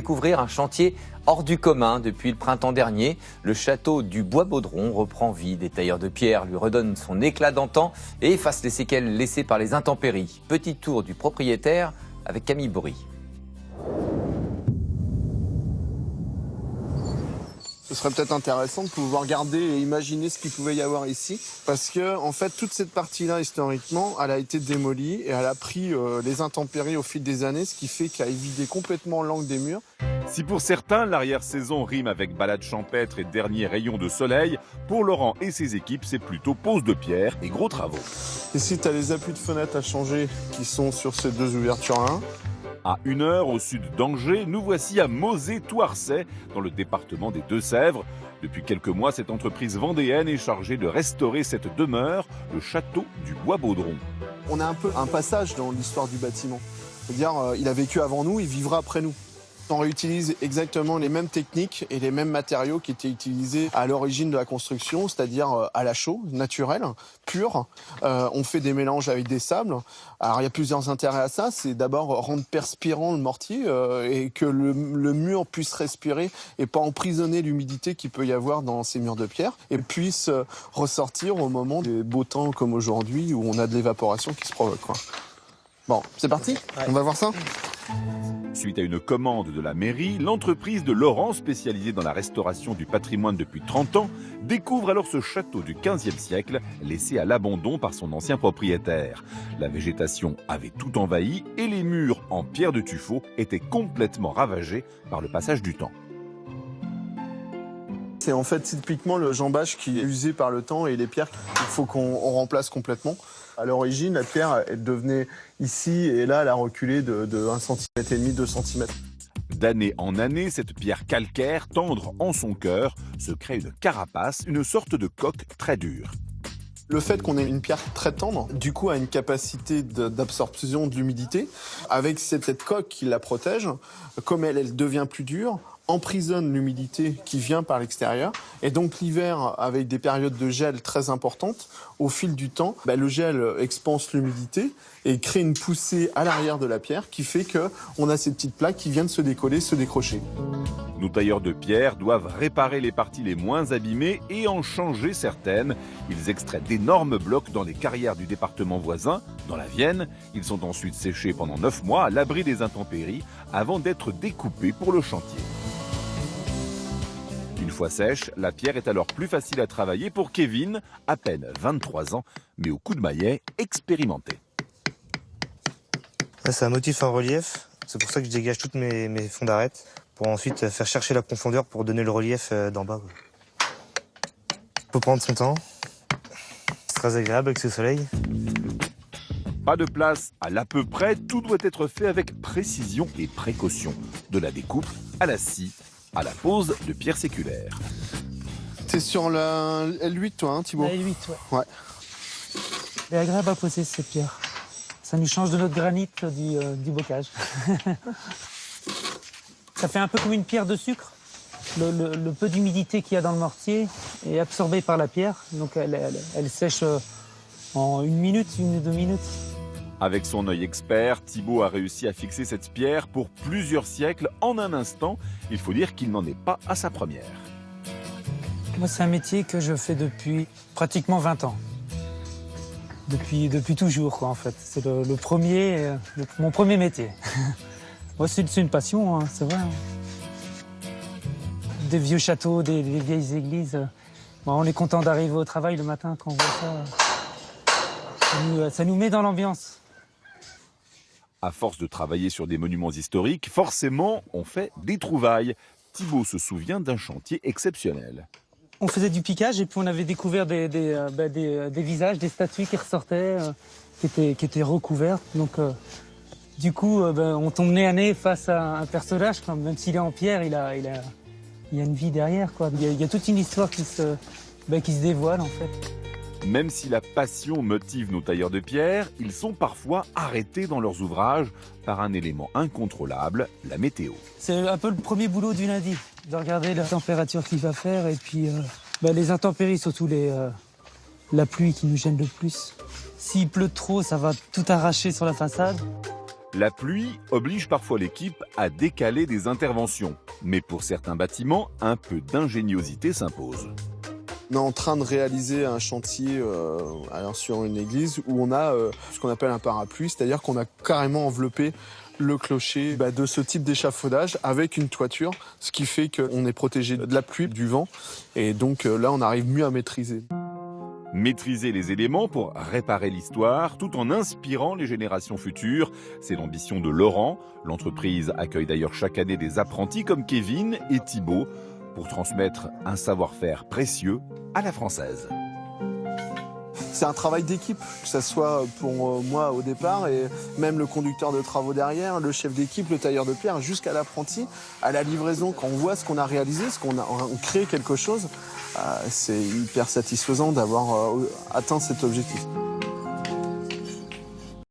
Découvrir un chantier hors du commun depuis le printemps dernier. Le château du Bois-Baudron reprend vie. Des tailleurs de pierre lui redonnent son éclat d'antan et effacent les séquelles laissées par les intempéries. Petit tour du propriétaire avec Camille Bory. Ce serait peut-être intéressant de pouvoir regarder et imaginer ce qu'il pouvait y avoir ici. Parce que, en fait, toute cette partie-là, historiquement, elle a été démolie et elle a pris les intempéries au fil des années, ce qui fait qu'elle a évidé complètement l'angle des murs. Si pour certains, l'arrière-saison rime avec balade champêtre et dernier rayon de soleil, pour Laurent et ses équipes, c'est plutôt pose de pierre et gros travaux. Ici, tu as les appuis de fenêtres à changer qui sont sur ces deux ouvertures-là. À 1 heure au sud d'Angers, nous voici à Mauzé-Touarçay, dans le département des Deux-Sèvres. Depuis quelques mois, cette entreprise vendéenne est chargée de restaurer cette demeure, le château du Bois-Baudron. On a un peu un passage dans l'histoire du bâtiment. C'est-à-dire, il a vécu avant nous, il vivra après nous. On réutilise exactement les mêmes techniques et les mêmes matériaux qui étaient utilisés à l'origine de la construction, c'est-à-dire à la chaux, naturel, pur. On fait des mélanges avec des sables. Alors il y a plusieurs intérêts à ça. C'est d'abord rendre perspirant le mortier et que le mur puisse respirer et pas emprisonner l'humidité qu'il peut y avoir dans ces murs de pierre et puisse ressortir au moment des beaux temps comme aujourd'hui où on a de l'évaporation qui se provoque, quoi. Bon, c'est parti ? Ouais. On va voir ça ? Suite à une commande de la mairie, l'entreprise de Laurent, spécialisée dans la restauration du patrimoine depuis 30 ans, découvre alors ce château du XVe siècle, laissé à l'abandon par son ancien propriétaire. La végétation avait tout envahi et les murs en pierre de tuffeau étaient complètement ravagés par le passage du temps. C'est en fait typiquement le jambage qui est usé par le temps et les pierres qu'il faut qu'on remplace complètement. À l'origine, la pierre, elle devenait ici et là, elle a reculé de 1,5 cm, 2 cm. D'année en année, cette pierre calcaire, tendre en son cœur, se crée une carapace, une sorte de coque très dure. Le fait qu'on ait une pierre très tendre, du coup, a une capacité d'absorption de l'humidité. Avec cette coque qui la protège, comme elle devient plus dure, emprisonne l'humidité qui vient par l'extérieur. Et donc l'hiver, avec des périodes de gel très importantes, au fil du temps, le gel expanse l'humidité et crée une poussée à l'arrière de la pierre qui fait qu'on a ces petites plaques qui viennent se décoller, se décrocher. Nos tailleurs de pierre doivent réparer les parties les moins abîmées et en changer certaines. Ils extraient d'énormes blocs dans les carrières du département voisin, dans la Vienne. Ils sont ensuite séchés pendant 9 mois à l'abri des intempéries avant d'être découpés pour le chantier. Une fois sèche, la pierre est alors plus facile à travailler pour Kevin, à peine 23 ans, mais au coup de maillet expérimenté. Là, c'est un motif en relief, c'est pour ça que je dégage toutes mes fonds d'arête, pour ensuite faire chercher la profondeur pour donner le relief d'en bas. Il faut prendre son temps, c'est très agréable avec ce soleil. Pas de place à l'à peu près, tout doit être fait avec précision et précaution, de la découpe à la scie, à la pose de pierre séculaire. T'es sur la L8 toi, hein, Thibaut ? La L8, ouais. Elle est agréable à poser cette pierre. Ça nous change de notre granit du bocage. Ça fait un peu comme une pierre de sucre. Le peu d'humidité qu'il y a dans le mortier est absorbé par la pierre. Donc elle sèche en 1 minute, 1 ou 2 minutes. Avec son œil expert, Thibaut a réussi à fixer cette pierre pour plusieurs siècles en un instant. Il faut dire qu'il n'en est pas à sa première. Moi, c'est un métier que je fais depuis pratiquement 20 ans. Depuis toujours, quoi, en fait. C'est mon premier métier. Moi, c'est une passion, hein, c'est vrai. Hein. Des vieux châteaux, des vieilles églises. On est content d'arriver au travail le matin quand on voit ça. Ça nous met dans l'ambiance. À force de travailler sur des monuments historiques, forcément, on fait des trouvailles. Thibaut se souvient d'un chantier exceptionnel. On faisait du piquage et puis on avait découvert des visages, des statues qui ressortaient, qui étaient recouvertes. Donc, du coup, on tombe nez à nez face à un personnage, quoi. Même s'il est en pierre, il y a une vie derrière, quoi. Il y a toute une histoire qui se dévoile, en fait. Même si la passion motive nos tailleurs de pierre, ils sont parfois arrêtés dans leurs ouvrages par un élément incontrôlable, la météo. C'est un peu le premier boulot du lundi, de regarder la température qu'il va faire et puis les intempéries, surtout la pluie qui nous gêne le plus. S'il pleut trop, ça va tout arracher sur la façade. La pluie oblige parfois l'équipe à décaler des interventions. Mais pour certains bâtiments, un peu d'ingéniosité s'impose. On est en train de réaliser un chantier sur une église où on a ce qu'on appelle un parapluie, c'est-à-dire qu'on a carrément enveloppé le clocher de ce type d'échafaudage avec une toiture, ce qui fait qu'on est protégé de la pluie, du vent, et donc là on arrive mieux à maîtriser. Maîtriser les éléments pour réparer l'histoire tout en inspirant les générations futures. C'est l'ambition de Laurent. L'entreprise accueille d'ailleurs chaque année des apprentis comme Kevin et Thibaut pour transmettre un savoir-faire précieux à la française. C'est un travail d'équipe, que ce soit pour moi au départ et même le conducteur de travaux derrière, le chef d'équipe, le tailleur de pierre, jusqu'à l'apprenti, à la livraison. Quand on voit ce qu'on a réalisé, on crée quelque chose, c'est hyper satisfaisant d'avoir atteint cet objectif.